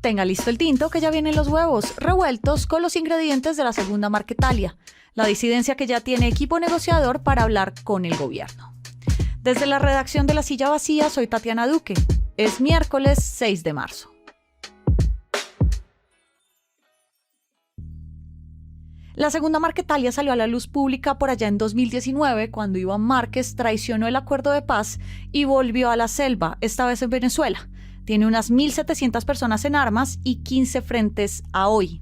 Tenga listo el tinto que ya vienen los huevos revueltos con los ingredientes de la segunda Marquetalia, la disidencia que ya tiene equipo negociador para hablar con el gobierno. Desde la redacción de La Silla Vacía soy Tatiana Duque. Es miércoles 6 de marzo. La segunda Marquetalia salió a la luz pública por allá en 2019, cuando Iván Márquez traicionó el acuerdo de paz y volvió a la selva, esta vez en Venezuela. Tiene unas 1.700 personas en armas y 15 frentes a hoy.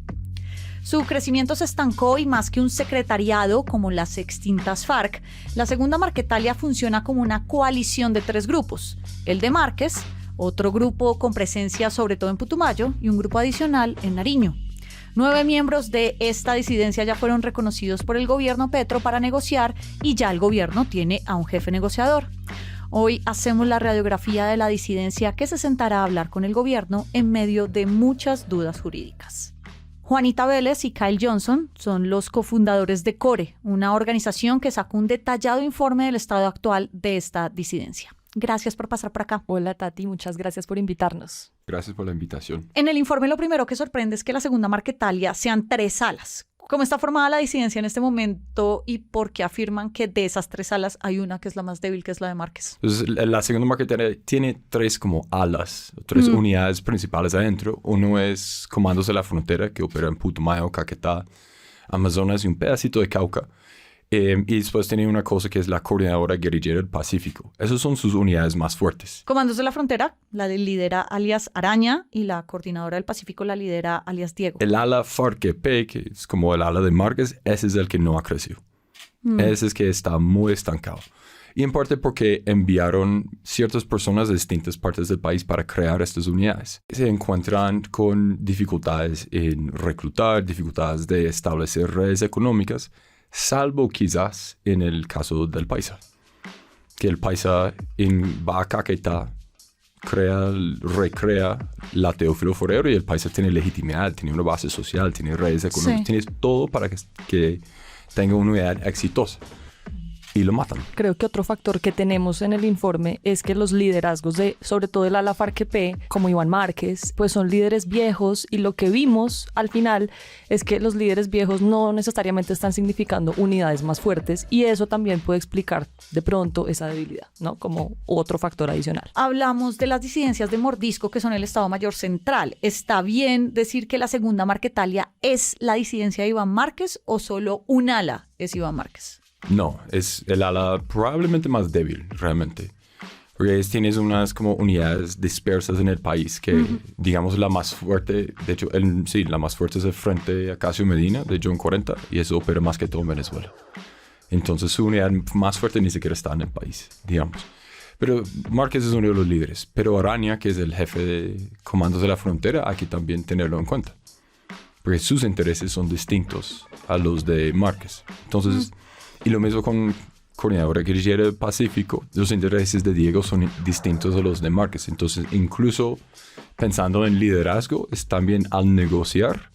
Su crecimiento se estancó y más que un secretariado como las extintas FARC, la segunda Marquetalia funciona como una coalición de 3 grupos. El de Márquez, otro grupo con presencia sobre todo en Putumayo y un grupo adicional en Nariño. 9 miembros de esta disidencia ya fueron reconocidos por el gobierno Petro para negociar y ya el gobierno tiene a un jefe negociador. Hoy hacemos la radiografía de la disidencia que se sentará a hablar con el gobierno en medio de muchas dudas jurídicas. Juanita Vélez y Kyle Johnson son los cofundadores de CORE, una organización que sacó un detallado informe del estado actual de esta disidencia. Gracias por pasar por acá. Hola Tati, muchas gracias por invitarnos. Gracias por la invitación. En el informe lo primero que sorprende es que la segunda Marquetalia sean 3 salas. ¿Cómo está formada la disidencia en este momento y por qué afirman que de esas 3 salas hay una que es la más débil, que es la de Márquez? Entonces, la segunda Marquetalia tiene 3 como alas, 3 unidades principales adentro. Uno es Comandos de la Frontera, que opera en Putumayo, Caquetá, Amazonas y un pedacito de Cauca. Y después tiene una cosa que es la Coordinadora Guerrillera del Pacífico. Esas son sus unidades más fuertes. Comandos de la Frontera, la lidera alias Araña, y la Coordinadora del Pacífico la lidera alias Diego. El ala FARC-EP, que es como el ala de Márquez, ese es el que no ha crecido. Ese es que está muy estancado. Y en parte porque enviaron ciertas personas de distintas partes del país para crear estas unidades. Se encuentran con dificultades en reclutar, dificultades de establecer redes económicas, salvo quizás en el caso del Paisa, que el Paisa va a Caquetá, recrea la Teófilo Forero y el Paisa tiene legitimidad, tiene una base social, tiene redes económicas, tiene todo para que tenga una unidad exitosa. Y lo matan. Creo que otro factor que tenemos en el informe es que los liderazgos de, sobre todo el ala FARC-EP, como Iván Márquez, pues son líderes viejos, y lo que vimos al final es que los líderes viejos no necesariamente están significando unidades más fuertes, y eso también puede explicar de pronto esa debilidad, ¿no? Como otro factor adicional. Hablamos de las disidencias de Mordisco, que son el Estado Mayor Central. ¿Está bien decir que la segunda Marquetalia es la disidencia de Iván Márquez o solo un ala es Iván Márquez? No, es el ala probablemente más débil, realmente. Porque tienes unas como unidades dispersas en el país que, digamos, la más fuerte, de hecho, la más fuerte es el Frente Acacio Medina de John 40, y eso opera más que todo en Venezuela. Entonces, su unidad más fuerte ni siquiera está en el país, digamos. Pero Márquez es uno de los líderes. Pero Araña, que es el jefe de Comandos de la Frontera, hay que también tenerlo en cuenta. Porque sus intereses son distintos a los de Márquez. Entonces... Y lo mismo con Coordinadora Guerrillera del Pacífico. Los intereses de Diego son distintos a los de Márquez. Entonces, incluso pensando en liderazgo, es también al negociar,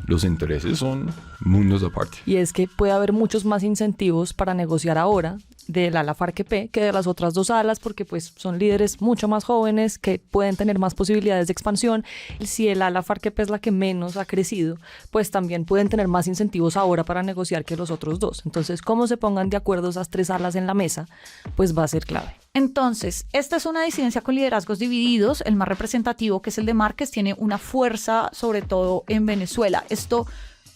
los intereses son mundos aparte. Y es que puede haber muchos más incentivos para negociar ahora del ala FARC-EP que de las otras 2 alas, porque pues son líderes mucho más jóvenes que pueden tener más posibilidades de expansión. Si el ala FARC-EP es la que menos ha crecido, pues también pueden tener más incentivos ahora para negociar que los otros 2. Entonces, cómo se pongan de acuerdo esas 3 alas en la mesa, pues va a ser clave. Entonces, esta es una disidencia con liderazgos divididos. El más representativo, que es el de Márquez, tiene una fuerza sobre todo en Venezuela. ¿Esto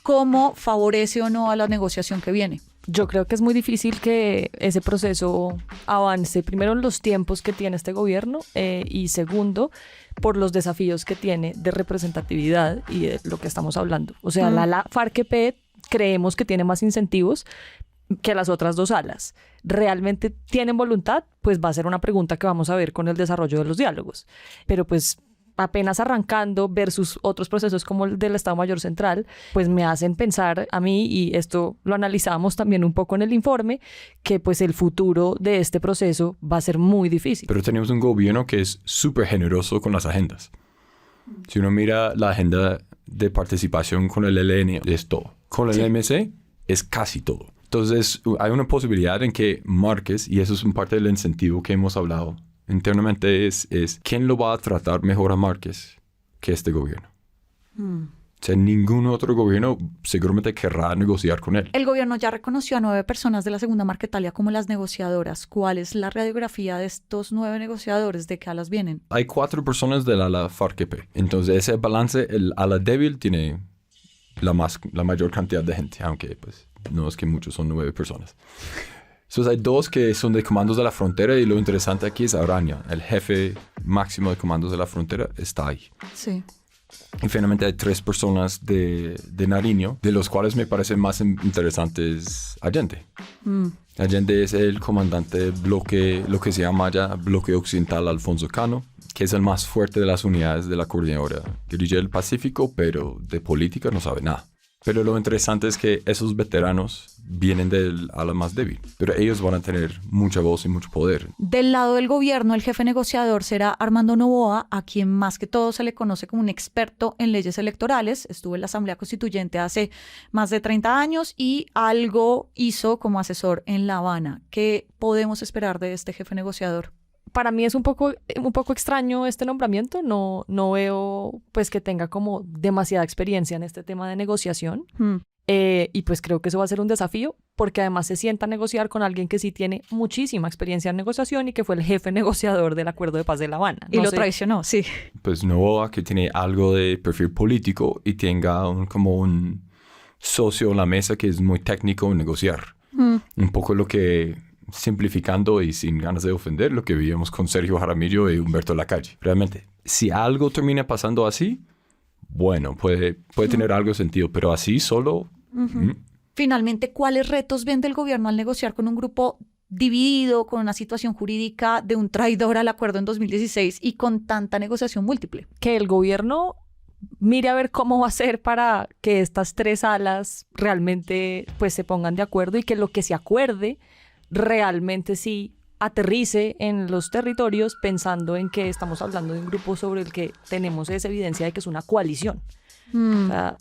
cómo favorece o no a la negociación que viene? Yo creo que es muy difícil que ese proceso avance, primero en los tiempos que tiene este gobierno y segundo, por los desafíos que tiene de representatividad y de lo que estamos hablando. O sea, la FARC-EP creemos que tiene más incentivos que las otras 2 alas. ¿Realmente tienen voluntad? Pues va a ser una pregunta que vamos a ver con el desarrollo de los diálogos. Pero pues apenas arrancando versus otros procesos como el del Estado Mayor Central, pues me hacen pensar a mí, y esto lo analizamos también un poco en el informe, que pues el futuro de este proceso va a ser muy difícil. Pero tenemos un gobierno que es súper generoso con las agendas. Si uno mira la agenda de participación con el ELN, es todo. Con el MC es casi todo. Entonces, hay una posibilidad en que Márquez, y eso es un parte del incentivo que hemos hablado internamente, es quién lo va a tratar mejor a Márquez que este gobierno. O sea, ningún otro gobierno seguramente querrá negociar con él. El gobierno ya reconoció a 9 personas de la Segunda Marquetalia como las negociadoras. ¿Cuál es la radiografía de estos 9 negociadores? ¿De qué alas vienen? Hay 4 personas del ala FARC-EP. Entonces, ese balance, el ala débil tiene la mayor cantidad de gente, aunque pues no es que muchos, son 9 personas. Entonces, hay 2 que son de comandos de la frontera y lo interesante aquí es Araña. El jefe máximo de comandos de la frontera está ahí. Sí. Y finalmente hay 3 personas de Nariño, de los cuales me parece más interesantes Allende. Allende es el comandante del bloque, lo que se llama ya Bloque Occidental Alfonso Cano, que es el más fuerte de las unidades de la Coordinadora Guerrilla del Pacífico, pero de política no sabe nada. Pero lo interesante es que esos veteranos vienen del ala más débil, pero ellos van a tener mucha voz y mucho poder. Del lado del gobierno, el jefe negociador será Armando Noboa, a quien más que todo se le conoce como un experto en leyes electorales. Estuvo en la Asamblea Constituyente hace más de 30 años y algo hizo como asesor en La Habana. ¿Qué podemos esperar de este jefe negociador? Para mí es un poco extraño este nombramiento. No veo pues que tenga como demasiada experiencia en este tema de negociación. Y pues creo que eso va a ser un desafío porque además se sienta a negociar con alguien que sí tiene muchísima experiencia en negociación y que fue el jefe negociador del Acuerdo de Paz de La Habana. Y lo traicionó, sí. Pues Noboa, que tiene algo de perfil político y tenga como un socio en la mesa que es muy técnico en negociar. Un poco lo que, simplificando y sin ganas de ofender, lo que vivimos con Sergio Jaramillo y Humberto Lacalle. Realmente, si algo termina pasando así, bueno, puede tener algo de sentido, pero así solo... Finalmente, ¿cuáles retos ven del gobierno al negociar con un grupo dividido, con una situación jurídica de un traidor al acuerdo en 2016 y con tanta negociación múltiple? Que el gobierno mire a ver cómo va a ser para que estas 3 alas realmente pues se pongan de acuerdo y que lo que se acuerde realmente sí aterrice en los territorios, pensando en que estamos hablando de un grupo sobre el que tenemos esa evidencia de que es una coalición. O sea,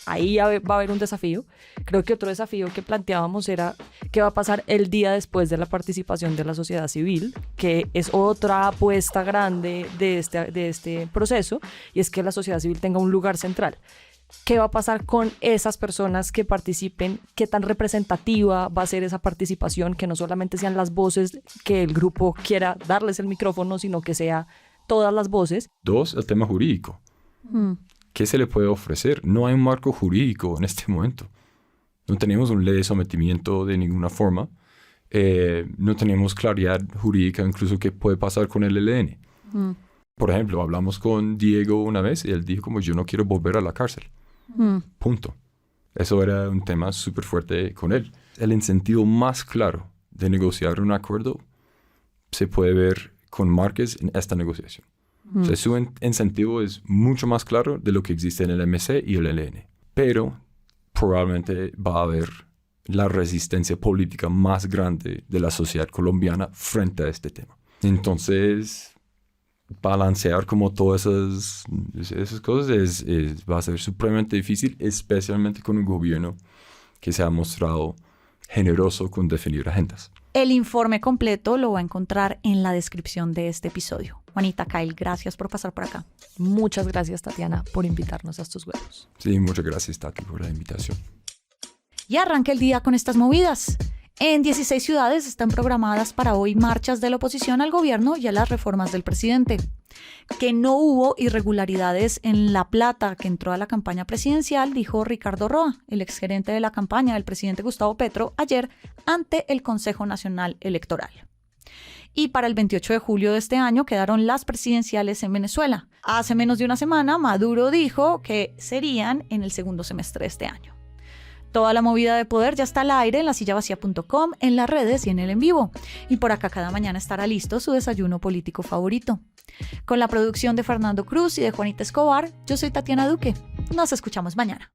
ahí va a haber un desafío. Creo que otro desafío que planteábamos era qué va a pasar el día después de la participación de la sociedad civil, que es otra apuesta grande de este proceso, y es que la sociedad civil tenga un lugar central. ¿Qué va a pasar con esas personas que participen? ¿Qué tan representativa va a ser esa participación? Que no solamente sean las voces que el grupo quiera darles el micrófono, sino que sea todas las voces. 2, el tema jurídico. ¿Qué se le puede ofrecer? No hay un marco jurídico en este momento. No tenemos una ley de sometimiento de ninguna forma. No tenemos claridad jurídica incluso qué puede pasar con el ELN. Por ejemplo, hablamos con Diego una vez y él dijo como yo no quiero volver a la cárcel. Punto. Eso era un tema súper fuerte con él. El incentivo más claro de negociar un acuerdo se puede ver con Márquez en esta negociación. O sea, su incentivo es mucho más claro de lo que existe en el MC y el ELN. Pero probablemente va a haber la resistencia política más grande de la sociedad colombiana frente a este tema. Entonces, balancear como todas esas cosas va a ser supremamente difícil, especialmente con un gobierno que se ha mostrado generoso con definir agendas. El informe completo lo va a encontrar en la descripción de este episodio. Juanita, Kyle, gracias por pasar por acá. Muchas gracias, Tatiana, por invitarnos a estos juegos. Sí, muchas gracias, Tati, por la invitación. Y arranca el día con estas movidas. En 16 ciudades están programadas para hoy marchas de la oposición al gobierno y a las reformas del presidente. Que no hubo irregularidades en La Plata que entró a la campaña presidencial, dijo Ricardo Roa, el exgerente de la campaña del presidente Gustavo Petro, ayer ante el Consejo Nacional Electoral. Y para el 28 de julio de este año quedaron las presidenciales en Venezuela. Hace menos de una semana, Maduro dijo que serían en el segundo semestre de este año. Toda la movida de poder ya está al aire en lasillavacía.com, en las redes y en el en vivo. Y por acá cada mañana estará listo su desayuno político favorito. Con la producción de Fernando Cruz y de Juanita Escobar, yo soy Tatiana Duque. Nos escuchamos mañana.